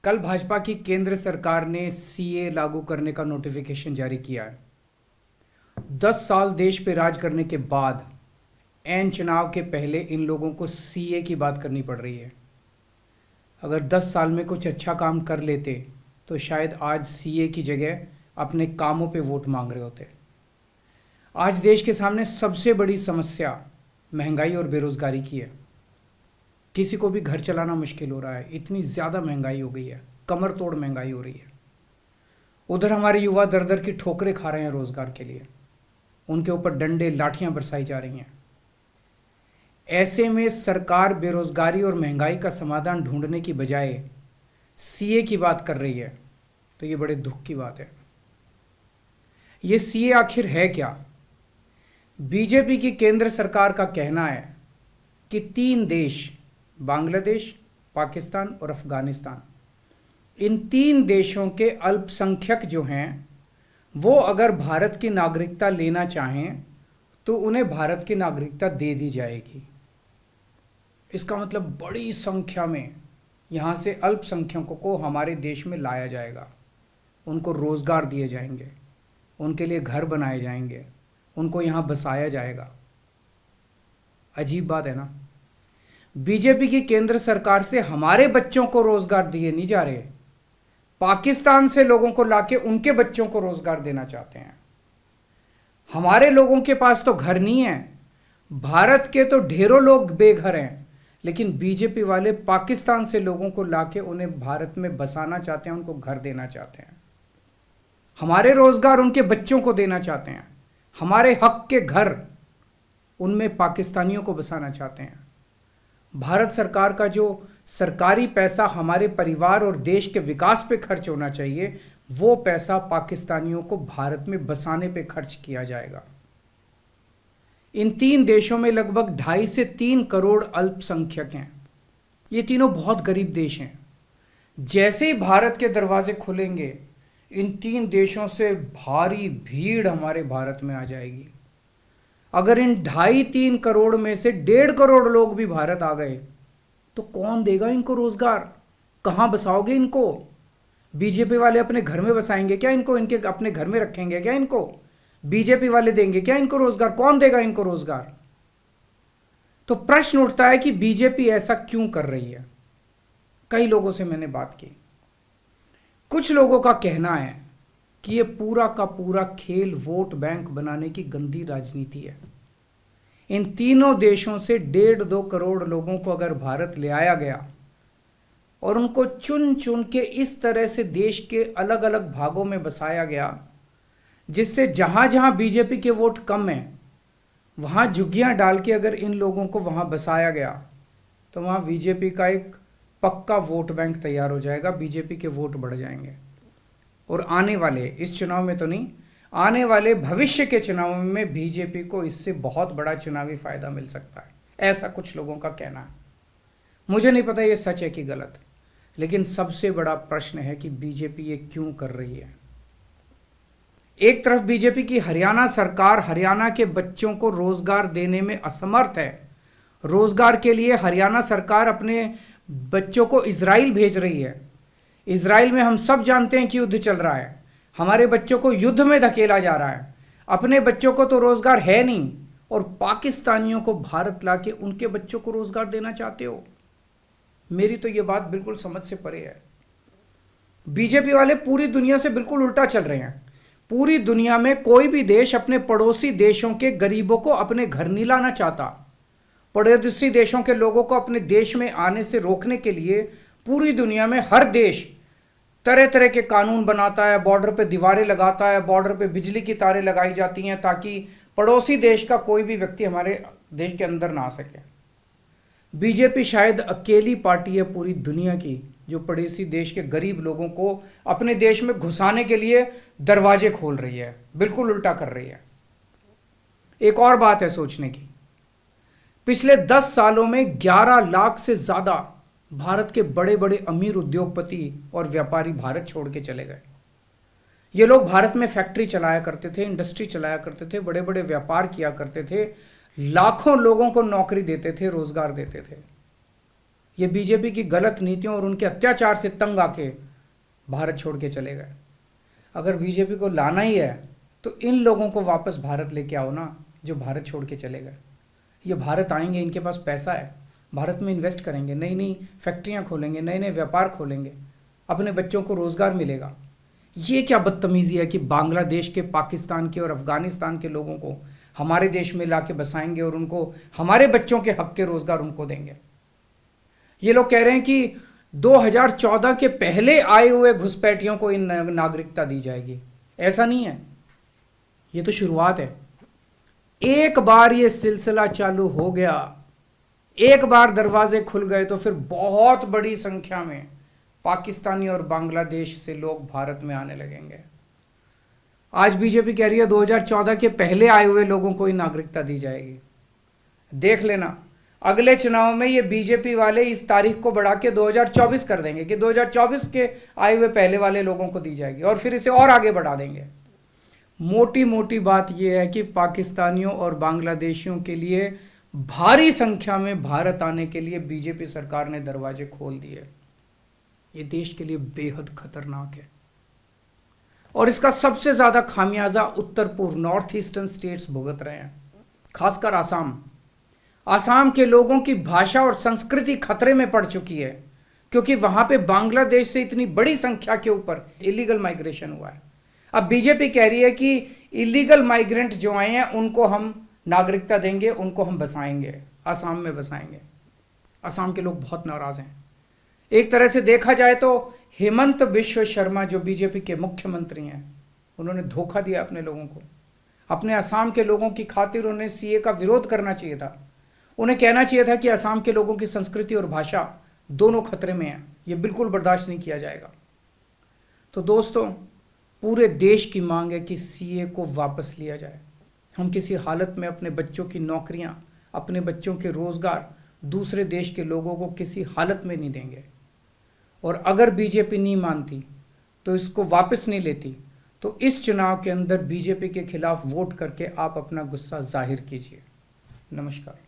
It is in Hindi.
कल भाजपा की केंद्र सरकार ने सीए लागू करने का नोटिफिकेशन जारी किया है। 10 साल देश पे राज करने के बाद ऐन चुनाव के पहले इन लोगों को सीए की बात करनी पड़ रही है। अगर 10 साल में कुछ अच्छा काम कर लेते तो शायद आज सीए की जगह अपने कामों पे वोट मांग रहे होते। आज देश के सामने सबसे बड़ी समस्या महंगाई और बेरोजगारी की है। किसी को भी घर चलाना मुश्किल हो रहा है, इतनी ज़्यादा महंगाई हो गई है, कमर तोड़ महंगाई हो रही है। उधर हमारे युवा दर दर की ठोकरें खा रहे हैं रोजगार के लिए, उनके ऊपर डंडे लाठियां बरसाई जा रही हैं। ऐसे में सरकार बेरोजगारी और महंगाई का समाधान ढूंढने की बजाय सीए की बात कर रही है, तो ये बड़े दुख की बात है। ये सीए आखिर है क्या? बीजेपी की केंद्र सरकार का कहना है कि 3 देश, बांग्लादेश, पाकिस्तान और अफगानिस्तान, इन 3 देशों के अल्पसंख्यक जो हैं वो अगर भारत की नागरिकता लेना चाहें तो उन्हें भारत की नागरिकता दे दी जाएगी। इसका मतलब बड़ी संख्या में यहाँ से अल्पसंख्यकों को हमारे देश में लाया जाएगा, उनको रोज़गार दिए जाएंगे, उनके लिए घर बनाए जाएंगे, उनको यहाँ बसाया जाएगा। अजीब बात है ना। बीजेपी की केंद्र सरकार से हमारे बच्चों को रोजगार दिए नहीं जा रहे, पाकिस्तान से लोगों को लाके उनके बच्चों को रोजगार देना चाहते हैं। हमारे लोगों के पास तो घर नहीं है, भारत के तो ढेरों लोग बेघर हैं, लेकिन बीजेपी वाले पाकिस्तान से लोगों को लाके उन्हें भारत में बसाना चाहते हैं, उनको घर देना चाहते हैं। हमारे रोजगार उनके बच्चों को देना चाहते हैं, हमारे हक के घर उनमें पाकिस्तानियों को बसाना चाहते हैं। भारत सरकार का जो सरकारी पैसा हमारे परिवार और देश के विकास पे खर्च होना चाहिए, वो पैसा पाकिस्तानियों को भारत में बसाने पे खर्च किया जाएगा। इन 3 देशों में लगभग 2.5 से 3 करोड़ अल्पसंख्यक हैं। ये तीनों बहुत गरीब देश हैं। जैसे ही भारत के दरवाजे खुलेंगे, इन 3 देशों से भारी भीड़ हमारे भारत में आ जाएगी। अगर इन 2.5-3 करोड़ में से 1.5 करोड़ लोग भी भारत आ गए तो कौन देगा इनको रोजगार? कहां बसाओगे इनको? बीजेपी वाले अपने घर में बसाएंगे क्या इनको? इनके अपने घर में रखेंगे क्या इनको? बीजेपी वाले देंगे क्या इनको रोजगार? कौन देगा इनको रोजगार? तो प्रश्न उठता है कि बीजेपी ऐसा क्यों कर रही है। कई लोगों से मैंने बात की, कुछ लोगों का कहना है कि ये पूरा का पूरा खेल वोट बैंक बनाने की गंदी राजनीति है। इन तीनों देशों से 1.5-2 करोड़ लोगों को अगर भारत ले आया गया और उनको चुन चुन के इस तरह से देश के अलग अलग भागों में बसाया गया, जिससे जहां जहां बीजेपी के वोट कम हैं वहां झुग्गियां डाल के अगर इन लोगों को वहां बसाया गया तो वहां बीजेपी का एक पक्का वोट बैंक तैयार हो जाएगा, बीजेपी के वोट बढ़ जाएंगे। और आने वाले इस चुनाव में तो नहीं, आने वाले भविष्य के चुनाव में बीजेपी को इससे बहुत बड़ा चुनावी फायदा मिल सकता है, ऐसा कुछ लोगों का कहना है। मुझे नहीं पता ये सच है कि गलत, लेकिन सबसे बड़ा प्रश्न है कि बीजेपी ये क्यों कर रही है। एक तरफ बीजेपी की हरियाणा सरकार हरियाणा के बच्चों को रोजगार देने में असमर्थ है। रोजगार के लिए हरियाणा सरकार अपने बच्चों को इजराइल भेज रही है। इजराइल में हम सब जानते हैं कि युद्ध चल रहा है, हमारे बच्चों को युद्ध में धकेला जा रहा है। अपने बच्चों को तो रोजगार है नहीं और पाकिस्तानियों को भारत लाके उनके बच्चों को रोजगार देना चाहते हो। मेरी तो ये बात बिल्कुल समझ से परे है। बीजेपी वाले पूरी दुनिया से बिल्कुल उल्टा चल रहे हैं। पूरी दुनिया में कोई भी देश अपने पड़ोसी देशों के गरीबों को अपने घर नहीं लाना चाहता। पड़ोसी देशों के लोगों को अपने देश में आने से रोकने के लिए पूरी दुनिया में हर देश तरह तरह के कानून बनाता है, बॉर्डर पे दीवारें लगाता है, बॉर्डर पे बिजली की तारें लगाई जाती हैं ताकि पड़ोसी देश का कोई भी व्यक्ति हमारे देश के अंदर ना आ सके। बीजेपी शायद अकेली पार्टी है पूरी दुनिया की जो पड़ोसी देश के गरीब लोगों को अपने देश में घुसाने के लिए दरवाजे खोल रही है, बिल्कुल उल्टा कर रही है। एक और बात है सोचने की, पिछले 10 सालों में 11 लाख से ज्यादा भारत के बड़े बड़े अमीर उद्योगपति और व्यापारी भारत छोड़ के चले गए। ये लोग भारत में फैक्ट्री चलाया करते थे, इंडस्ट्री चलाया करते थे, बड़े बड़े व्यापार किया करते थे, लाखों लोगों को नौकरी देते थे, रोजगार देते थे। ये बीजेपी की गलत नीतियों और उनके अत्याचार से तंग आके भारत छोड़ के चले गए। अगर बीजेपी को लाना ही है तो इन लोगों को वापस भारत लेके आओ ना, जो भारत छोड़ के चले गए। ये भारत आएंगे, इनके पास पैसा है, भारत में इन्वेस्ट करेंगे, नई नई फैक्ट्रियां खोलेंगे, नए नए व्यापार खोलेंगे, अपने बच्चों को रोजगार मिलेगा। ये क्या बदतमीजी है कि बांग्लादेश के, पाकिस्तान के और अफगानिस्तान के लोगों को हमारे देश में लाके बसाएंगे और उनको हमारे बच्चों के हक के रोजगार उनको देंगे। ये लोग कह रहे हैं कि 2014 के पहले आए हुए घुसपैठियों को इन नागरिकता दी जाएगी। ऐसा नहीं है, ये तो शुरुआत है। एक बार ये सिलसिला चालू हो गया, एक बार दरवाजे खुल गए तो फिर बहुत बड़ी संख्या में पाकिस्तानी और बांग्लादेश से लोग भारत में आने लगेंगे। आज बीजेपी कह रही है 2014 के पहले आए हुए लोगों को ही नागरिकता दी जाएगी। देख लेना, अगले चुनाव में ये बीजेपी वाले इस तारीख को बढ़ा के 2024 कर देंगे कि 2024 के आए हुए पहले वाले लोगों को दी जाएगी, और फिर इसे और आगे बढ़ा देंगे। मोटी मोटी बात यह है कि पाकिस्तानियों और बांग्लादेशियों के लिए भारी संख्या में भारत आने के लिए बीजेपी सरकार ने दरवाजे खोल दिए। ये देश के लिए बेहद खतरनाक है, और इसका सबसे ज्यादा खामियाजा उत्तर पूर्व, नॉर्थ ईस्टर्न स्टेट्स भुगत रहे हैं, खासकर आसाम। आसाम के लोगों की भाषा और संस्कृति खतरे में पड़ चुकी है, क्योंकि वहां पे बांग्लादेश से इतनी बड़ी संख्या के ऊपर इलीगल माइग्रेशन हुआ है। अब बीजेपी कह रही है कि इलीगल माइग्रेंट जो आए हैं उनको हम नागरिकता देंगे, उनको हम बसाएंगे, आसाम में बसाएंगे। आसाम के लोग बहुत नाराज हैं। एक तरह से देखा जाए तो हेमंत बिश्व शर्मा जो बीजेपी के मुख्यमंत्री हैं, उन्होंने धोखा दिया अपने लोगों को। अपने असम के लोगों की खातिर उन्हें सीए का विरोध करना चाहिए था। उन्हें कहना चाहिए था कि असम के लोगों की संस्कृति और भाषा दोनों खतरे में है, ये बिल्कुल बर्दाश्त नहीं किया जाएगा। तो दोस्तों, पूरे देश की मांग है कि सीए को वापस लिया जाए। हम किसी हालत में अपने बच्चों की नौकरियां, अपने बच्चों के रोजगार दूसरे देश के लोगों को किसी हालत में नहीं देंगे। और अगर बीजेपी नहीं मानती तो इसको वापस नहीं लेती, तो इस चुनाव के अंदर बीजेपी के खिलाफ वोट करके आप अपना गुस्सा जाहिर कीजिए। नमस्कार।